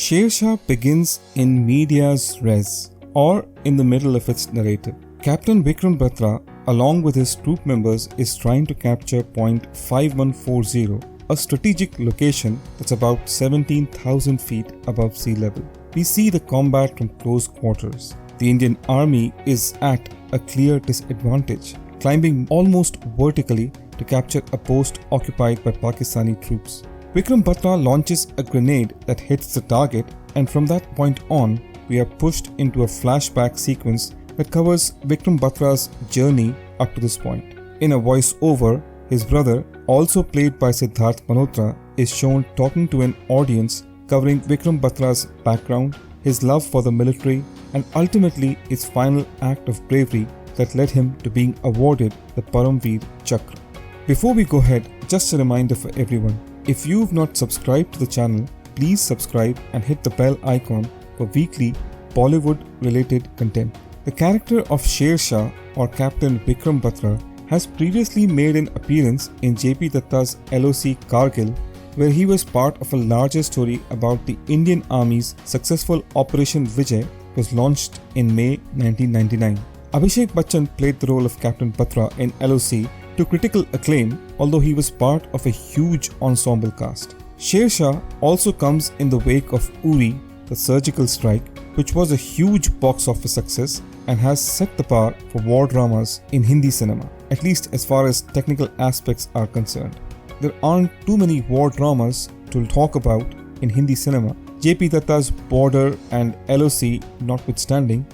Sher Shah begins in medias res, or in the middle of its narrative. Captain Vikram Batra, along with his troop members, is trying to capture Point 5140, a strategic location that's about 17,000 feet above sea level. We see the combat from close quarters. The Indian army is at a clear disadvantage, climbing almost vertically to capture a post occupied by Pakistani troops. Vikram Batra launches a grenade that hits the target, and from that point on, we are pushed into a flashback sequence that covers Vikram Batra's journey up to this point. In a voice-over, his brother, also played by Siddharth Malhotra, is shown talking to an audience covering Vikram Batra's background, his love for the military, and ultimately his final act of bravery that led him to being awarded the Paramveer Chakra. Before we go ahead, just a reminder for everyone, if you've not subscribed to the channel, please subscribe and hit the bell icon for weekly Bollywood-related content. The character of Sher Shah, or Captain Vikram Batra, has previously made an appearance in J.P. Datta's LOC Kargil, where he was part of a larger story about the Indian Army's successful Operation Vijay was launched in May 1999. Abhishek Bachchan played the role of Captain Batra in LOC to critical acclaim, although he was part of a huge ensemble cast. Sher Shah also comes in the wake of Uri, the surgical strike, which was a huge box office success and has set the bar for war dramas in Hindi cinema, at least as far as technical aspects are concerned. There aren't too many war dramas to talk about in Hindi cinema, J.P. Datta's Border and LOC notwithstanding,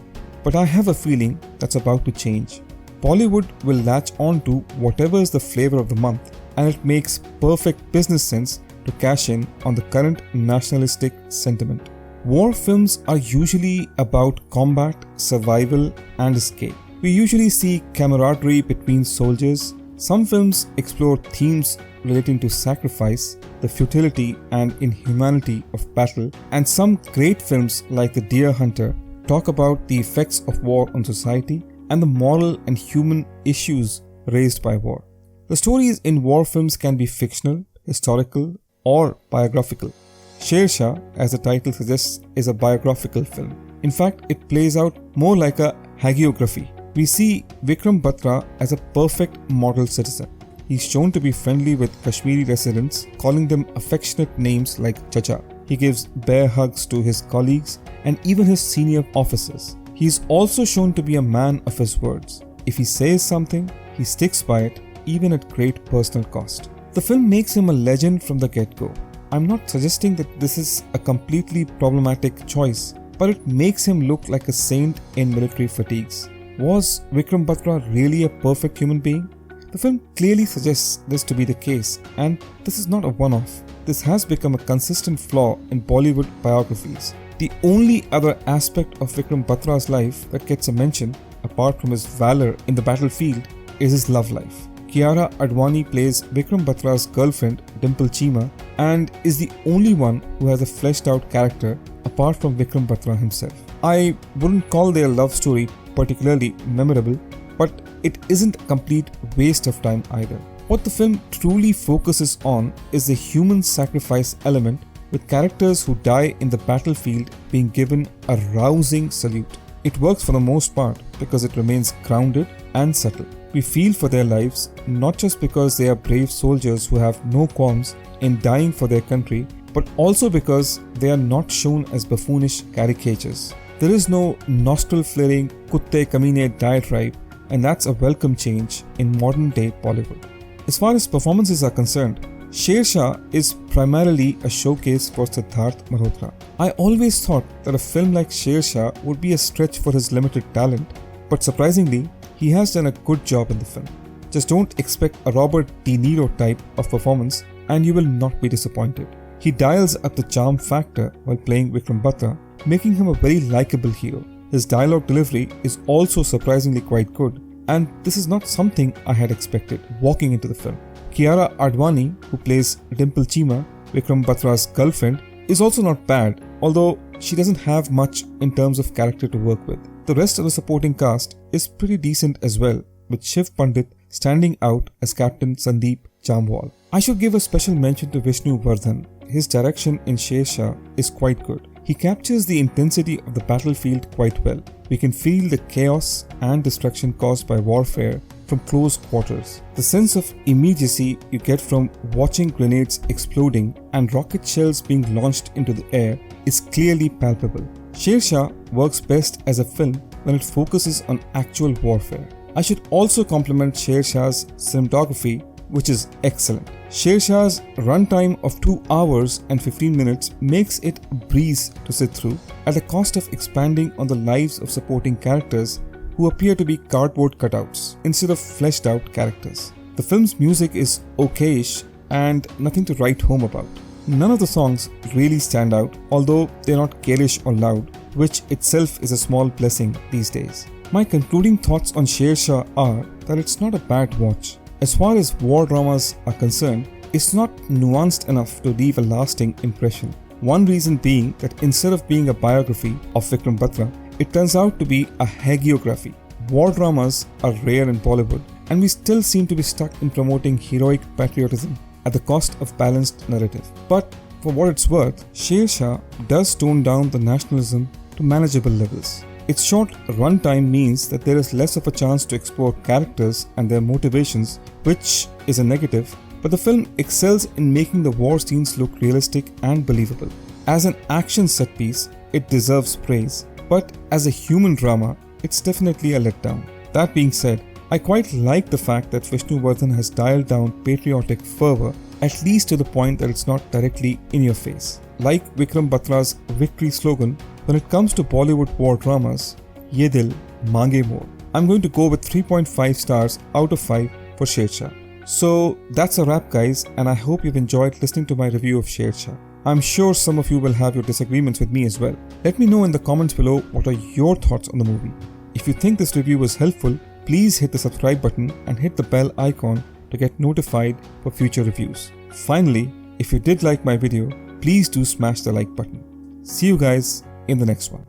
but I have a feeling that's about to change. Bollywood will latch on to whatever is the flavor of the month, and it makes perfect business sense to cash in on the current nationalistic sentiment. War films are usually about combat, survival, and escape. We usually see camaraderie between soldiers. Some films explore themes relating to sacrifice, the futility and inhumanity of battle, and some great films like The Deer Hunter talk about the effects of war on society and the moral and human issues raised by war. The stories in war films can be fictional, historical, or biographical. Sher Shah, as the title suggests, is a biographical film. In fact, it plays out more like a hagiography. We see Vikram Batra as a perfect model citizen. He's shown to be friendly with Kashmiri residents, calling them affectionate names like Chacha. He gives bear hugs to his colleagues and even his senior officers. He is also shown to be a man of his words. If he says something, he sticks by it, even at great personal cost. The film makes him a legend from the get-go. I'm not suggesting that this is a completely problematic choice, but it makes him look like a saint in military fatigues. Was Vikram Batra really a perfect human being? The film clearly suggests this to be the case, and this is not a one-off. This has become a consistent flaw in Bollywood biographies. The only other aspect of Vikram Batra's life that gets a mention, apart from his valor in the battlefield, is his love life. Kiara Advani plays Vikram Batra's girlfriend, Dimple Cheema, and is the only one who has a fleshed out character apart from Vikram Batra himself. I wouldn't call their love story particularly memorable, but it isn't a complete waste of time either. What the film truly focuses on is the human sacrifice element, with characters who die in the battlefield being given a rousing salute. It works for the most part because it remains grounded and subtle. We feel for their lives, not just because they are brave soldiers who have no qualms in dying for their country, but also because they are not shown as buffoonish caricatures. There is no nostril-flaring kutte kamine diatribe, and that's a welcome change in modern-day Bollywood. As far as performances are concerned, Sher Shah is primarily a showcase for Siddharth Malhotra. I always thought that a film like Sher Shah would be a stretch for his limited talent, but surprisingly, he has done a good job in the film. Just don't expect a Robert De Niro type of performance and you will not be disappointed. He dials up the charm factor while playing Vikram Batra, making him a very likable hero. His dialogue delivery is also surprisingly quite good, and this is not something I had expected walking into the film. Kiara Advani, who plays Dimple Cheema, Vikram Batra's girlfriend, is also not bad, although she doesn't have much in terms of character to work with. The rest of the supporting cast is pretty decent as well, with Shiv Pandit standing out as Captain Sandeep Jamwal. I should give a special mention to Vishnu Vardhan. His direction in Sher Shah is quite good. He captures the intensity of the battlefield quite well. We can feel the chaos and destruction caused by warfare from close quarters. The sense of immediacy you get from watching grenades exploding and rocket shells being launched into the air is clearly palpable. Sher Shah works best as a film when it focuses on actual warfare. I should also compliment Sher Shah's cinematography, which is excellent. Sher Shah's runtime of 2 hours and 15 minutes makes it a breeze to sit through, at the cost of expanding on the lives of supporting characters who appear to be cardboard cutouts instead of fleshed out characters. The film's music is okayish and nothing to write home about. None of the songs really stand out, although they're not garish or loud, which itself is a small blessing these days. My concluding thoughts on Sher Shah are that it's not a bad watch. As far as war dramas are concerned, it's not nuanced enough to leave a lasting impression. One reason being that instead of being a biography of Vikram Batra, it turns out to be a hagiography. War dramas are rare in Bollywood, and we still seem to be stuck in promoting heroic patriotism at the cost of balanced narrative. But for what it's worth, Sher Shah does tone down the nationalism to manageable levels. Its short runtime means that there is less of a chance to explore characters and their motivations, which is a negative, but the film excels in making the war scenes look realistic and believable. As an action set piece, it deserves praise, but as a human drama, it's definitely a letdown. That being said, I quite like the fact that Vishnu Vardhan has dialed down patriotic fervour, at least to the point that it's not directly in your face. Like Vikram Batra's victory slogan, when it comes to Bollywood war dramas, Ye Dil Mange More. I'm going to go with 3.5 stars out of 5 for Sher Shah. So that's a wrap, guys, and I hope you've enjoyed listening to my review of Sher Shah. I'm sure some of you will have your disagreements with me as well. Let me know in the comments below what are your thoughts on the movie. If you think this review was helpful, please hit the subscribe button and hit the bell icon to get notified for future reviews. Finally, if you did like my video, please do smash the like button. See you guys in the next one.